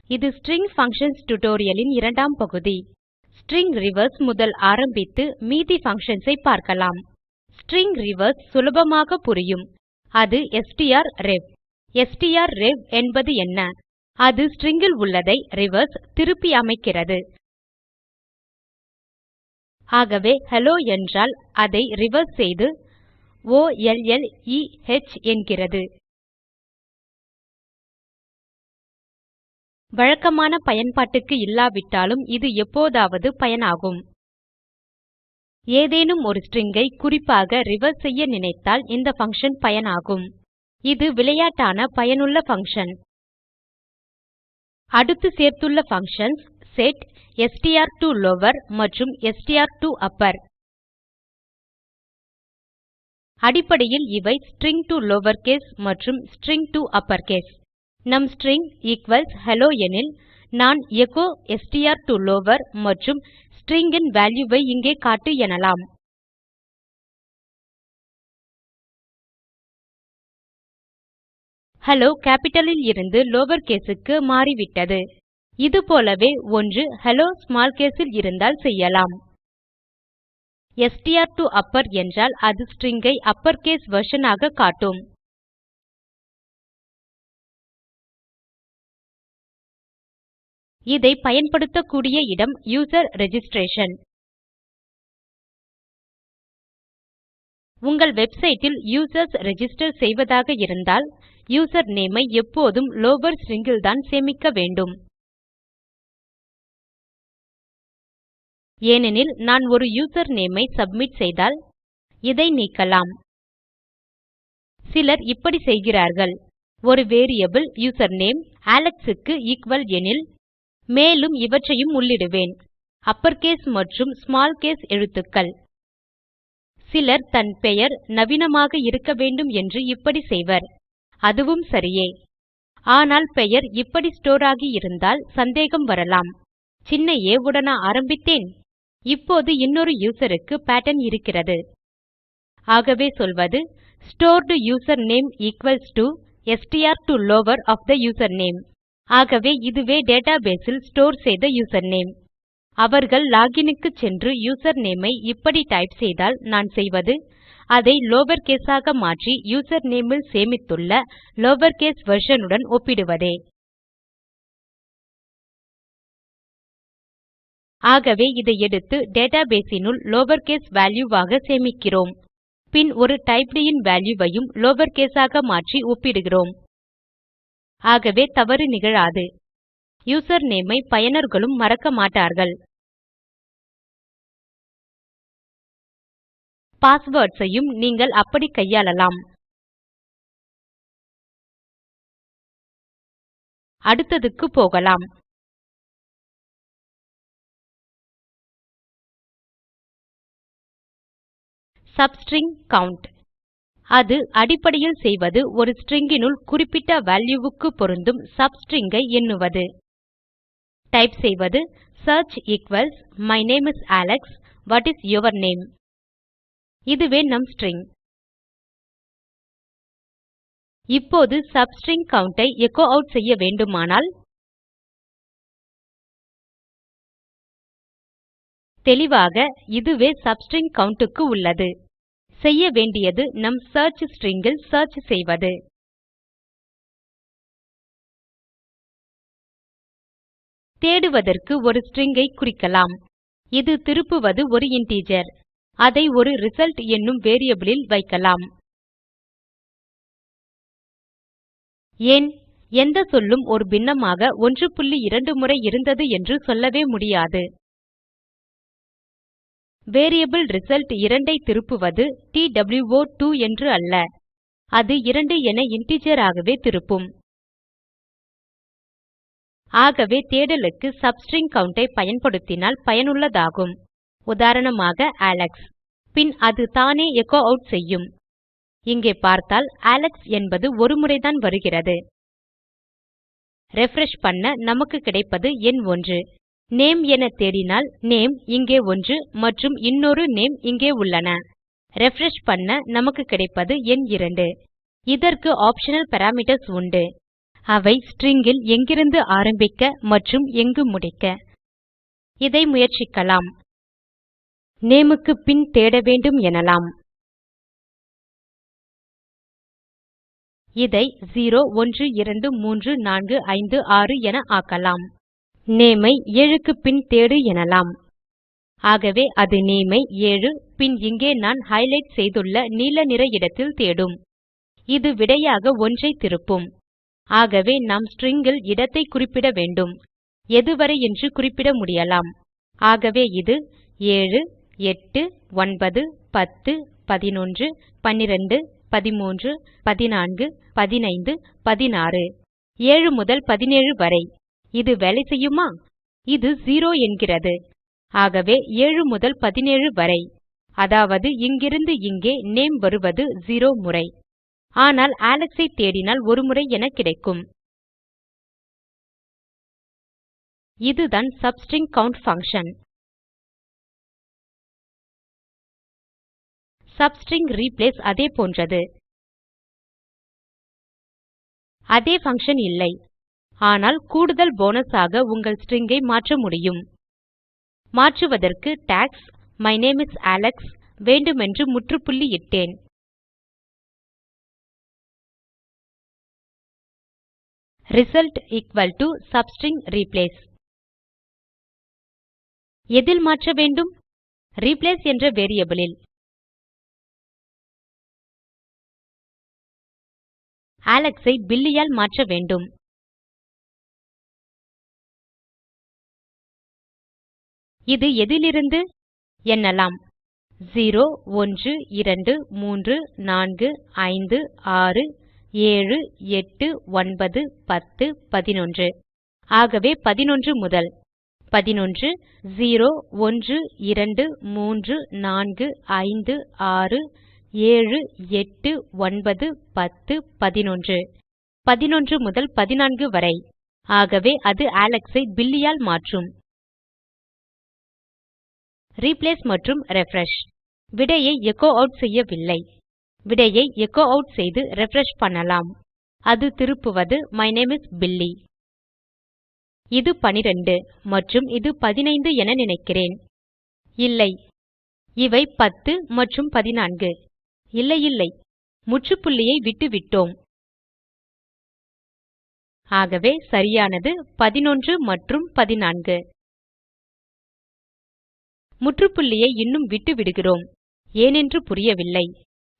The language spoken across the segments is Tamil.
இது ஸ்ட்ரிங் ஃபங்ஷன்ஸ் டியூட்டோரியல் இரண்டாம் பகுதி. ஸ்ட்ரிங் ரிவர்ஸ் முதல் ஆரம்பித்து மீதி ஃபங்ஷன்ஸ் ஐ பார்க்கலாம். ஸ்ட்ரிங் ரிவர்ஸ் சுலபமாக புரியும். அது strrev. strrev என்பது என்ன? அது ஸ்ட்ரிங் ல் உள்ளதை ரிவர்ஸ் திருப்பி அமைக்கிறது. ஆகவே ஹெல்லோ என்றால் அதை ரிவர்ஸ் செய்து OLLEH என்கிறது. வழக்கமான பயன்பாட்டுக்கு இல்லாவிட்டாலும் இது எப்போதாவது பயனாகும். ஏதேனும் ஒரு ஸ்ட்ரிங் ஐ குறிப்பாக ரிவர்ஸ் செய்ய நினைத்தால் இந்த பங்ஷன் பயனாகும். இது விளையாட்டான பயனுள்ள பங்ஷன். அடுத்து சேர்த்துள்ள பங்ஷன்ஸ் செட், str2lower மற்றும் str2upper. அடிப்படையில் இவை ஸ்ட்ரிங் to lowercase மற்றும் ஸ்ட்ரிங் to uppercase. நம் ஸ்ட்ரிங் ஈக்வல்ஸ் ஹெல்லோ எனில் நான் எச்சோ str to lower மற்றும் ஸ்ட்ரிங் ன் வால்யூ ஐ இங்கே காட்டு எனலாம். ஹெல்லோ கேப்பிட்டல் இலிருந்து லவர் கேஸ் க்கு மாறிவிட்டது. இது போலவே ஒன்று ஹெல்லோ ஸ்மால் கேஸ் இல் இருந்தால் செய்யலாம். str to upper என்றால் அது ஸ்ட்ரிங் ஐ அப்பர் கேஸ் வெர்ஷன் ஆக காட்டும். இதை பயன்படுத்தக்கூடிய இடம் யூசர் ரிஜிஸ்ட்ரேஷன். உங்கள் வெப்சைட் இல் யூசர்ஸ் ரிஜிஸ்டர் செய்வதாக இருந்தால் யூசர் நேம் ஐ எப்போதும் லவர் ஸ்ட்ரிங் ல்தான் சேமிக்க வேண்டும். ஏனெனில் நான் ஒரு யூசர் நேம் ஐ சப்மிட் செய்தால் இதை நீக்கலாம். சிலர் இப்படி செய்கிறார்கள். ஒரு வேரியபிள் யூசர்நேம் அலெக்ஸ் க்கு எக்குவல் எனில் மேலும் இவற்றையும் உள்ளிடுவேன். அப்பர் கேஸ் மற்றும் ஸ்மால் கேஸ் எழுத்துக்கள். சிலர் தன் பெயர் நவீனமாக இருக்க வேண்டும் என்று இப்படி செய்வர். அதுவும் சரியே. ஆனால் பெயர் இப்படி ஸ்டோர் ஆகி இருந்தால் சந்தேகம் வரலாம். சின்ன ஆ உடனா ஆரம்பித்தேன்? இப்போது இன்னொரு யூசர் க்கு பேட்டர்ன் இருக்கிறது. ஆகவே சொல்வது stored user name equals to str to lower of the username. ஆகவே இதுவே டேட்டாபேஸ் இல் ஸ்டோர் செய்த யூசர்நேம். அவர்கள் லோகின் க்கு சென்று யூசர்நேம் ஐ இப்படி டைப் செய்தால் நான் செய்வது அதை லவர் கேஸ் ஆக மாற்றி யூசர்நேம் இல் சேமித்துள்ள லவர் கேஸ் வெர்ஷன் உடன் ஒப்பிடுவதே. ஆகவே இதை எடுத்து டேட்டாபேஸ் னுள் லவர் கேஸ் வால்யூ ஆக சேமிக்கிறோம். பின் ஒரு டைப்ட் இன் வால்யூ ஐயும் லவர் கேஸ் ஆக மாற்றி ஒப்பிடுகிறோம். ஆகவே தவறு நிகழாது. யூசர்நேம் ஐ பயனர்களும் மறக்க மாட்டார்கள். பாஸ்வேர்ட்ஸ் ஐயும் நீங்கள் அப்படி கையாளலாம். அடுத்ததுக்கு போகலாம். Substring count. அது அடிப்படையில் செய்வது ஒரு ஸ்ட்ரிங் னுள் குறிப்பிட்ட வால்யூ க்கு பொருந்தும் சப்ஸ்ட்ரிங் ஐ எண்ணுவது. டைப் செய்வது search equals my name is Alex, what is your name? இதுவே நம் ஸ்ட்ரிங். இப்போது சப்ஸ்ட்ரிங் கவுண்ட் ஐ எச்சோ ஆட் செய்ய வேண்டுமானால் தெளிவாக இதுவே சப்ஸ்ட்ரிங் கவுண்ட் க்கு உள்ளது. செய்ய வேண்டியது நம் சியர்ச் ஸ்ட்ரிங் இல் சியர்ச் செய்வது. தேடுவதற்கு ஒரு ஸ்ட்ரிங் ஐ குறிக்கலாம். இது திருப்புவது ஒரு இன்டிஜர். அதை ஒரு ரிசல்ட் என்னும் வேரியபிள் இல் வைக்கலாம். ஏன் எந்த சொல்லும் ஒரு பின்னமாக 1.2 முறை இருந்தது என்று சொல்லவே முடியாது. வேரியபிள் ரிசல்ட் 2 ஐ திருப்புவது TWO2 என்று அல்ல. அது 2 என இன்டிஜர் ஆகவே திருப்பும். ஆகவே தேடலுக்கு சப்ஸ்ட்ரிங் கவுண்ட் ஐ பயன்படுத்தினால் பயனுள்ளதாகும். உதாரணமாக அலெக்ஸ். பின் அது தானே எச்சோ ஆட் செய்யும். இங்கே பார்த்தால் அலெக்ஸ் என்பது ஒரு முறைதான் வருகிறது. ரிஃப்ரெஷ் பண்ண நமக்கு கிடைப்பது எண் 1. நேம் என தேடினால் நேம் இங்கே 1 மற்றும் இன்னொரு நேம் இங்கே உள்ளன. ரிஃப்ரெஷ் பண்ண நமக்கு கிடைப்பது எண் 2. இதற்கு ஆப்ஷனல் பாராமீட்டர்ஸ் உண்டு. அவை string ல் எங்கிருந்து ஆரம்பிக்க மற்றும் எங்கு முடிக்க. இதை முயற்சிக்கலாம். நேம் க்கு பின் தேட வேண்டும் எனலாம். இதை 0 1 2 3 4 5 6 என ஆக்கலாம். நேம் ஐ 7 க்கு பின் தேடு எனலாம். ஆகவே அது நேம் ஐ 7 பின் இங்கே நான் ஹைலைட் செய்துள்ள நீல நிற இடத்தில் தேடும். இது விடையாக 1 ஐ திருப்பும். ஆகவே நாம் string ல் இடத்தை குறிப்பிட வேண்டும். எதுவரை என்று குறிப்பிட முடியலாம். ஆகவே இது 7 8 9 10 11 12 13 14 15 16 7 முதல் 17 வரை. இது வேலை செய்யுமா? இது 0 என்கிறது. ஆகவே 7 முதல் 17 வரை. அதாவது இங்கிருந்து இங்கே நேம் வருவது 0 முறை. ஆனால் Alex ஐ தேடினால் ஒரு முறை என கிடைக்கும். இதுதான் substring count function. Substring replace அதே போன்றது. அதே பங்ஷன் இல்லை. ஆனால் கூடுதல் போனஸ் ஆக உங்கள் ஸ்ட்ரிங் ஐ மாற்ற முடியும். மாற்றுவதற்கு டாக்ஸ் my name is Alex வேண்டுமென்று முற்றுப்புள்ளி இட்டேன். Result equal to substring replace. எதில் மாற்ற வேண்டும்? ரிப்ளேஸ் என்ற வேரியபிள் ல். Alex ஐ Billy ஆல் மாற்ற வேண்டும். இது எதிலிருந்து? எண்ணலாம். 0 1 2 3 4 5 6 7 8 9 10 11. ஆகவே 11 முதல். 11 0 1 2 3 4 5 6 7 8 9 10 11. 11 முதல் 14 வரை. ஆகவே அது Alex ஐ Billy ஆல் மாற்றும். ரிப்ளேஸ் மற்றும் ரிஃப்ரெஷ். விடையை எச்சோ ஆட் செய்யவில்லை. விடையை எச்சோ ஆட் செய்து ரிஃப்ரெஷ் பண்ணலாம். அது திருப்புவது my name is Billy. இது 12 மற்றும் இது 15 என நினைக்கிறேன். இல்லை. இவை 10 மற்றும் 14. இல்லை. முற்றுப்புள்ளியை விட்டுவிட்டோம். ஆகவே சரியானது 11 மற்றும் 14. முற்றுப்புள்ளியை இன்னும் விட்டு விடுகிறோம். ஏனென்று புரியவில்லை.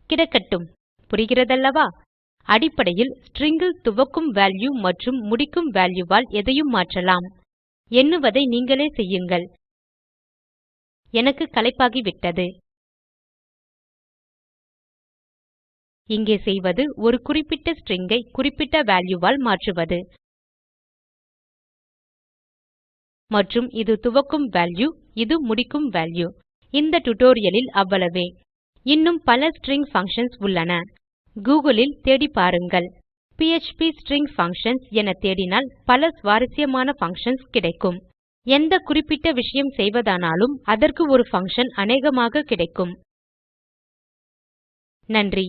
கிடக்கட்டும். புரிகிறதல்லவா? அடிப்படையில் string ல் துவக்கும் வால்யூ மற்றும் முடிக்கும் வால்யூ ஆல் எதையும் மாற்றலாம். எண்ணுவதை நீங்களே செய்யுங்கள். எனக்கு களைப்பாகிவிட்டது. இங்கே செய்வது ஒரு குறிப்பிட்ட string ஐ குறிப்பிட்ட வால்யூ ஆல் மாற்றுவது. மற்றும் இது துவக்கும் வால்யூ, இது முடிக்கும் வால்யூ. இந்த டியூட்டோரியல் லில் அவ்வளவே. இன்னும் பல ஸ்ட்ரிங் பங்ஷன்ஸ் உள்ளன. கூகிள் ல் தேடி பாருங்கள். பிஎச்பி ஸ்ட்ரிங் பங்ஷன்ஸ் என தேடினால் பல சுவாரசியமான பங்ஷன்ஸ் கிடைக்கும். எந்த குறிப்பிட்ட விஷயம் செய்வதானாலும் அதற்கு ஒரு பங்ஷன் அநேகமாக கிடைக்கும். நன்றி.